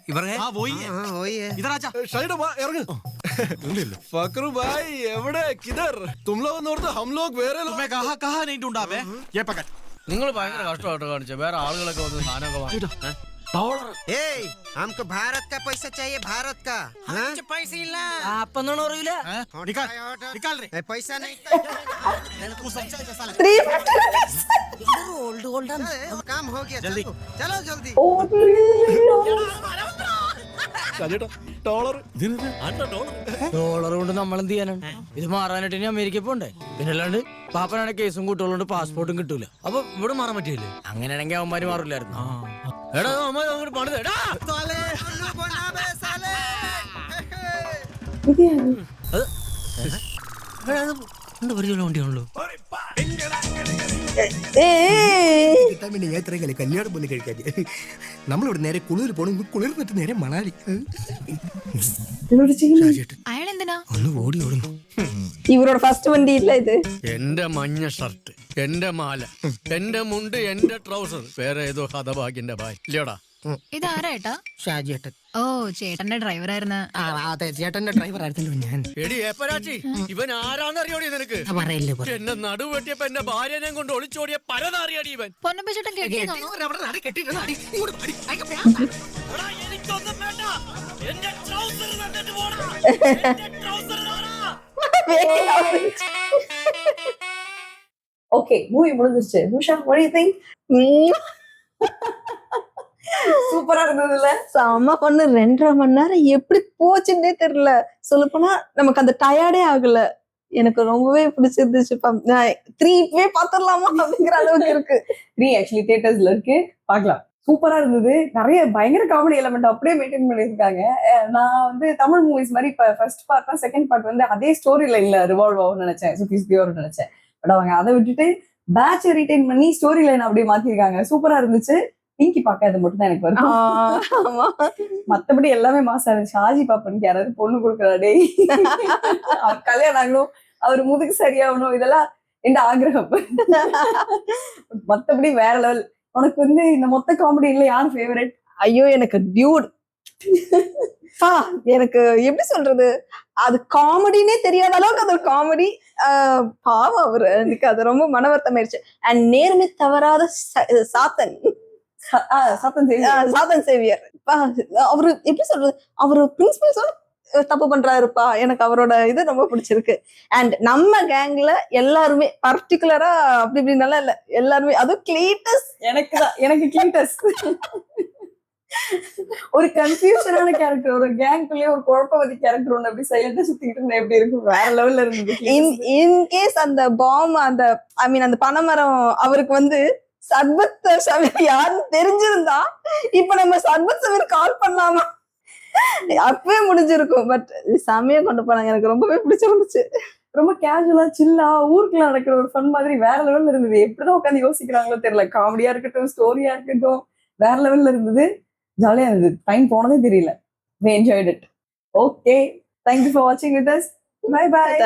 इधर है? हाँ वही है. इधर आजा. ഷൈഡ വാ, ഇറങ്ങ്. ഫക്രു ഭായ് എവിടെ? കിധർ? तुम लोग നോർത്ത് हम लोग വേറെ मैं कहा नहीं ढूंढा बे. ये पकड़. നിങ്ങൾ ഭയങ്കര കഷ്ടമായിട്ട് കാണിച്ച വേറെ ആളുകളൊക്കെ വന്ന് സാധനമൊക്കെ വാങ്ങിച്ചു. हमको भारत का पैसा चाहिए, भारत का. पैसे ഇല്ല. അപ്പൊന്നും അറിയില്ല. निकाल रे. पैसा नहीं. तू समझा ऐसा साला. 350 ഓൾഡ് ഗോൾഡാണ്. काम हो गया. जल्दी. चलो जल्दी. ഡോളർ കൊണ്ട് നമ്മൾ എന്ത് ചെയ്യാനാണ്? ഇത് മാറാനായിട്ട് ഇനി അമേരിക്ക പോണ്ടേ? പിന്നെ അല്ലാണ്ട് പാപ്പനാണ് കേസും കൂട്ടുള്ളതുകൊണ്ട് പാസ്പോർട്ടും കിട്ടൂല. അപ്പൊ ഇവിടെ മാറാൻ പറ്റിയില്ലേ? അങ്ങനെയാണെങ്കിൽ അവന്മാര് മാറില്ലായിരുന്നു. എടാ അമ്മ അങ്ങോട്ട് പണിത്. എടാ എന്താ പരിചയമുള്ള വണ്ടിയാണല്ലോ. കിട്ടാൻ വേണ്ടി ഞാൻ ഇത്രയും കല്യാണം പോലെ കഴിക്കാൻ. നമ്മളിവിടെ നേരെ കുളിർ പോണെങ്കിൽ കുളിർന്നിട്ട് നേരെ മണാലി. അയാളെന്തിനാ ഒന്ന് ഓടി ഓടുന്നു. ഇവരോട് ഫസ്റ്റ് വണ്ടി ഇല്ല ഇത്. എന്റെ മഞ്ഞ ഷർട്ട്, എന്റെ മാല, എന്റെ മുണ്ട്, എന്റെ ട്രൗസർ വേറെ ഏതോ ഹതഭാഗ്യന്റെ ഭായ് ഇല്ലടാ. ഇതാരാ ഏട്ടാ? ഷാജിയേട്ടൻ. ഓ, ചേട്ടന്റെ ഡ്രൈവറായിരുന്നു. അതെ, ചേട്ടന്റെ ഡ്രൈവർ ആയിരുന്നല്ലോ ഞാൻ. എടി ഏപ്പരാച്ചി, ഇവൻ ആരാന്നറിയോടി നിനക്ക്? പറയില്ലേ. എന്നെ നടുവെട്ടിയപ്പോ എന്റെ ഭാര്യനെ കൊണ്ട് ഒളിച്ചോടിയ പരതാറിയടി ഇവൻ. പൊന്നപ്പ ചേട്ടൻ കേട്ടിരുന്നോ? എനിക്കൊന്നും വേണ്ട. എന്റെ ട്രൗസർ തന്നിട്ട് പോടാ. ஓகே, மூவி முடிஞ்சிருச்சு. பூஷா, what do you think? சூப்பரா இருந்ததுல. செம்ம பண்ணு. 2.5 மணி நேரம் எப்படி போச்சுன்னே தெரியல. சொல்லப்போனா நமக்கு அந்த டயர்டே ஆகல. எனக்கு ரொம்பவே பிடிச்சிருந்துச்சு. நான் 3 இப்பவே பாத்துடலாமா அப்படிங்கிற அளவுக்கு இருக்கு. 3 ஆக்சுவலி தியேட்டர்ஸ்ல இருக்கு, பார்க்கலாம். சூப்பரா இருந்தது. நிறைய பயங்கர காமெடி எலமெண்ட் அப்படியே மெயின்டைன் பண்ணிருக்காங்க. நான் வந்து தமிழ் மூவிஸ் மாதிரி இப்ப ஃபர்ஸ்ட் பார்ட் தான், செகண்ட் பார்ட் வந்து அதே ஸ்டோரி லைன்ல ரிவால்வ் ஆகும்னு நினைச்சேன், சுத்திஸ் பியோர் நினைச்சேன். பட் அவங்க அதை விட்டுட்டு பேட்ச் ரீடைன் பண்ணி ஸ்டோரி லைன் அப்படியே மாத்திருக்காங்க. சூப்பரா இருந்துச்சு. பிங்கி பார்க்காது மட்டும் தான் எனக்கு வரும். மத்தபடி எல்லாமே மாசா இருந்துச்சு. ஷாஜி பாப்பனுக்கு யாராவது பொண்ணு கொடுக்கறாடே, அவர் கல்யாணம் ஆகணும், அவர் முதுகு சரியாகணும், இதெல்லாம் எந்த ஆகிரகம். மத்தபடி வேற லெவல். உனக்கு வந்து இந்த மொத்த காமெடியில யார் ஃபேவரட்? ஐயோ, எனக்கு டியூட். எனக்கு எப்படி சொல்றது, அது காமெடினே தெரியாத அளவுக்கு அது ஒரு காமெடி. பாவம் அவரு, எனக்கு அது ரொம்ப மன வருத்தம் ஆயிடுச்சு. அண்ட் நேர்மை தவறாத சாத்தன் சேவியர். அவரு எப்படி சொல்றது, அவரு பிரின்சிபல்ஸோட தப்பு பண்றாருப்பா. எனக்கு அவரோட இது ரொம்ப பிடிச்சிருக்கு. அண்ட் நம்ம கேங்ல எல்லாருமே பர்டிகுலரா அப்படி இப்படி நல்லா இல்ல, எல்லாருமே அதுவும் கிளீட்டஸ். எனக்கு கிளீட்டஸ் ஒரு கன்ஃபியூஷனான கேரக்டர், ஒரு கேங்குள்ளே ஒரு குழப்பவாதி கேரக்டர் ஒண்ணு அப்படி சைலண்டா சுத்திட்டு இருந்தா எப்படி இருக்கும்? வேற லெவல்ல இருந்தது. இன்கேஸ் அந்த பாம் அந்த ஐ மீன் அந்த பனைமரம் அவருக்கு வந்து சர்பத் ஷமீர் யாருன்னு தெரிஞ்சிருந்தா இப்ப நம்ம சர்பத் ஷமீர் கால் பண்ணாம அப்பவே முடிஞ்சிருக்கும். பட் செமையா கொண்டு போனாங்க, எனக்கு ரொம்பவே பிடிச்சிருந்துச்சு. ரொம்ப கேஷுவலா சில்லா ஊருக்குள்ள நடக்கிற ஒரு ஃபன் மாதிரி வேற லெவல்ல இருந்தது. எப்படிதான் உட்காந்து யோசிக்கிறாங்களோ தெரியல. காமெடியா இருக்கட்டும், ஸ்டோரியா இருக்கட்டும், வேற லெவல்ல இருந்தது. ஜாலியா இருந்தது. டைம் போனதே தெரியல. We enjoyed it. Okay. Thank you for watching with us. Bye bye.